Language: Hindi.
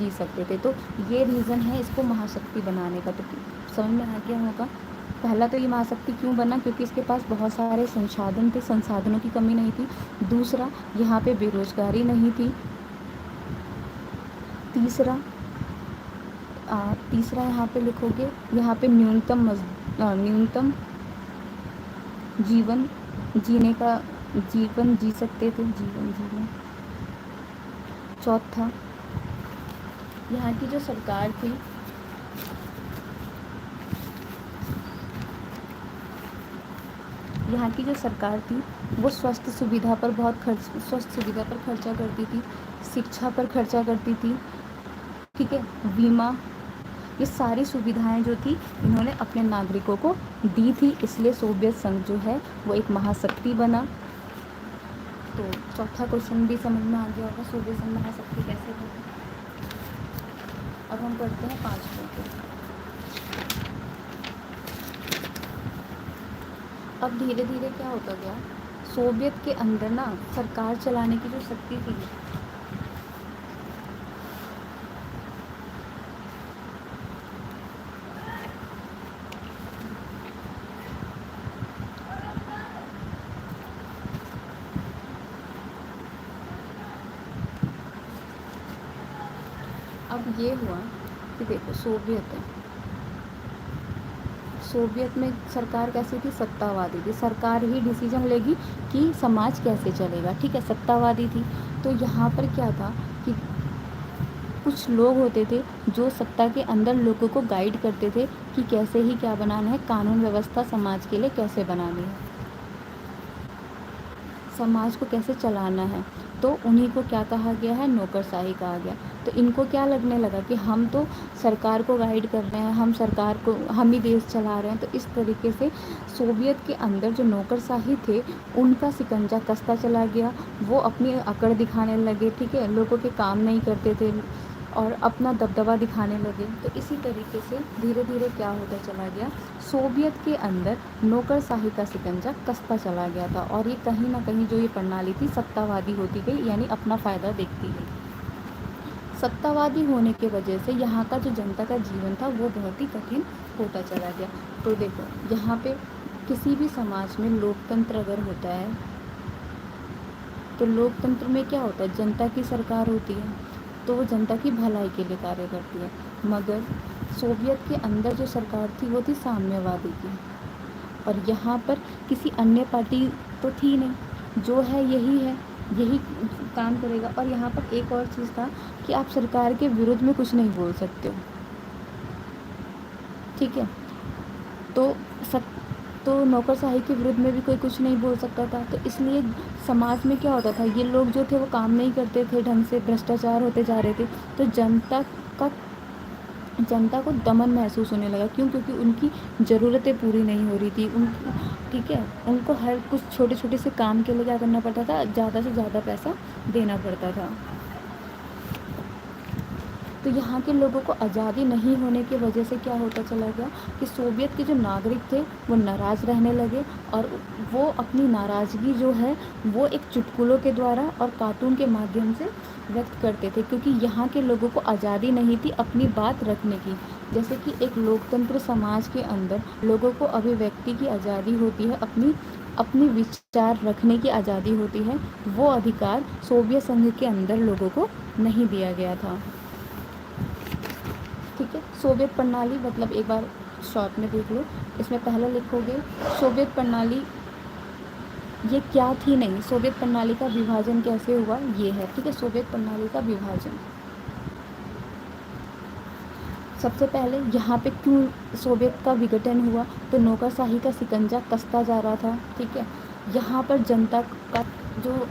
जी सकते थे। तो ये रीज़न है इसको महाशक्ति बनाने का। तो समझ में आ गया होगा। पहला तो ये महाशक्ति क्यों बना, क्योंकि इसके पास बहुत सारे संसाधन थे, संसाधनों की कमी नहीं थी। दूसरा, यहाँ पे बेरोजगारी नहीं थी। तीसरा तीसरा यहाँ पे लिखोगे, यहाँ पे न्यूनतम जीवन जी सकते थे, जीवन। चौथा, यहाँ की जो सरकार थी, वो स्वास्थ्य सुविधा पर खर्चा करती थी, शिक्षा पर खर्चा करती थी, ठीक है, बीमा, ये सारी सुविधाएं जो थी इन्होंने अपने नागरिकों को दी थी। इसलिए सोवियत संघ जो है वो एक महाशक्ति बना। तो चौथा क्वेश्चन भी समझ में आ गया होगा, सोवियत संघ महाशक्ति कैसे बना। अब हम पढ़ते हैं 5वां को। अब धीरे धीरे क्या होता गया, सोवियत के अंदर ना सरकार चलाने की जो शक्ति थी, अब ये हुआ कि देखो सोवियत में सरकार कैसी थी, सत्तावादी थी। सरकार ही डिसीजन लेगी कि समाज कैसे चलेगा, ठीक है, सत्तावादी थी। तो यहाँ पर क्या था कि कुछ लोग होते थे जो सत्ता के अंदर लोगों को गाइड करते थे कि कैसे ही क्या बनाना है, कानून व्यवस्था समाज के लिए कैसे बनानी है, समाज को कैसे चलाना है। तो उन्हीं को क्या कहा गया है, नौकरशाही कहा गया। तो इनको क्या लगने लगा कि हम तो सरकार को गाइड कर रहे हैं, हम ही देश चला रहे हैं। तो इस तरीके से सोवियत के अंदर जो नौकरशाही थे उनका शिकंजा कसता चला गया। वो अपनी अकड़ दिखाने लगे, ठीक है, लोगों के काम नहीं करते थे और अपना दबदबा दिखाने लगे। तो इसी तरीके से धीरे धीरे क्या होता चला गया, सोवियत के अंदर नौकरशाही का शिकंजा कसता चला गया था। और ये कहीं ना कहीं जो ये प्रणाली थी सत्तावादी होती गई, यानी अपना फ़ायदा देखती गई। सत्तावादी होने के वजह से यहाँ का जो जनता का जीवन था वो बहुत ही कठिन होता चला गया। तो देखो यहाँ पे किसी भी समाज में लोकतंत्र अगर होता है तो लोकतंत्र में क्या होता है, जनता की सरकार होती है, तो वो जनता की भलाई के लिए कार्य करती है। मगर सोवियत के अंदर जो सरकार थी वो थी साम्यवादी की, और यहाँ पर किसी अन्य पार्टी तो थी नहीं, जो है यही काम करेगा। और यहाँ पर एक और चीज़ था कि आप सरकार के विरुद्ध में कुछ नहीं बोल सकते हो, ठीक है। तो नौकरशाही के विरुद्ध में भी कोई कुछ नहीं बोल सकता था। तो इसलिए समाज में क्या होता था, ये लोग जो थे वो काम नहीं करते थे ढंग से, भ्रष्टाचार होते जा रहे थे। तो जनता को दमन महसूस होने लगा। क्यों? क्योंकि उनकी ज़रूरतें पूरी नहीं हो रही थी उनकी, ठीक है। उनको हर कुछ छोटे छोटे से काम के लिए क्या करना पड़ता था, ज़्यादा से ज़्यादा पैसा देना पड़ता था। तो यहाँ के लोगों को आज़ादी नहीं होने की वजह से क्या होता चला गया कि सोवियत के जो नागरिक थे वो नाराज़ रहने लगे, और वो अपनी नाराज़गी जो है वो एक चुटकुलों के द्वारा और कार्टून के माध्यम से व्यक्त करते थे। क्योंकि यहाँ के लोगों को आज़ादी नहीं थी अपनी बात रखने की। जैसे कि एक लोकतंत्र समाज के अंदर लोगों को अभिव्यक्ति की आज़ादी होती है, अपनी विचार रखने की आज़ादी होती है, वो अधिकार सोवियत संघ के अंदर लोगों को नहीं दिया गया था, ठीक है। सोवियत प्रणाली मतलब एक बार शॉर्ट में देख लो। इसमें पहले लिखोगे सोवियत प्रणाली ये क्या थी, नहीं, सोवियत प्रणाली का विभाजन कैसे हुआ, ये है, ठीक है। सोवियत प्रणाली का विभाजन सबसे पहले यहाँ पे क्यों सोवियत का विघटन हुआ, तो नौकरशाही का शिकंजा कसता जा रहा था, ठीक है। यहाँ पर जनता का जो